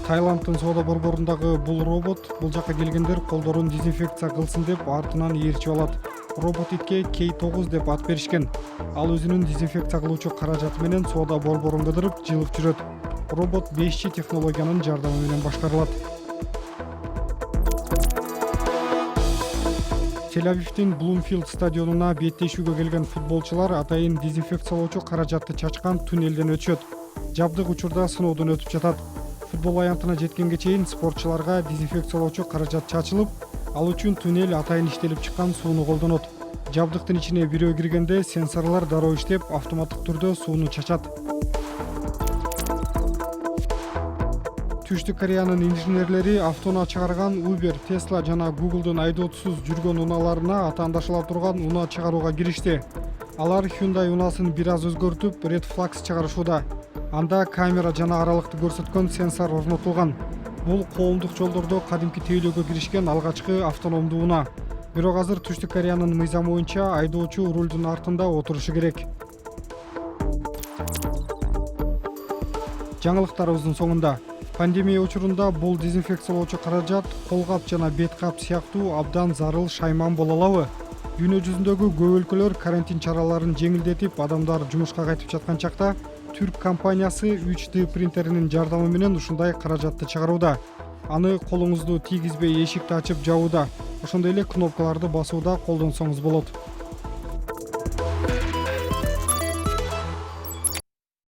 Таиланддын соода борборундагы бул робот бул жакка келгендер колдорун дезинфекция кылсын деп артынан ээрчип алат. Робот итке K9 деп ат беришкен. Ал өзүнүн дезинфекция кылуучу каражаты менен соода борборун кыдырып, жылып жүрөт. Робот 5G технологиянын жардамы менен башкарылат. Тель-Авивдин Блумфилд стадионуна беттешүүгө келген футболчулар атайын дезинфекциялоочу каражатты чачкан туннелден өтүшөт. Жабдык учурда сыноодон өтүп жатат. Футбол аянтына жеткенге чейин спортчуларга дезинфекциялоочу каражат чачылып, ал үчүн туннель атайын иштелип чыккан сууну колдонот. Жабдыктын ичине бирөө киргенде сенсорлор дароо иштеп, автоматтык түрдө сууну чачат. Түштүк Кореянын инженерлери автонаа чыгарган Uber, Tesla жана Google'дун айдоотсуз жүргөн унааларына атаандашыла турган унаа чыгарууга киришти. Алар Hyundai унаасын бир аз өзгөртүп, Red Flags чыгарышууда. Анда камера жана аралыкты көрсөткөн сенсор орнотулган. Бул коомдук жолдордо кадимки тейлөөгө киришкен алгачкы автономдуу унаа. Бирок азыр Түштүк Кореянын мыйзамы боюнча айдоочу рулдун артында отурушу керек. Жаңылыктарыбыздын соңунда пандемия учурунда бул дезинфекциялоочу каражат кол кап жана бет кап сыяктуу абдан зарыл шайман боло алабы? Дүйнө жүзүндөгү көп өлкөлөр карантин чараларын жеңилдетип, адамдар жумушка кайтып жаткан чакта Түрк компаниясы 3D принтеринин жардамы менен ушундай каражатты чыгарууда. Аны колуңузду тийгизбей эшикти ачып жабууда, ошондой эле кнопкаларды басууда колдонсоңуз болот.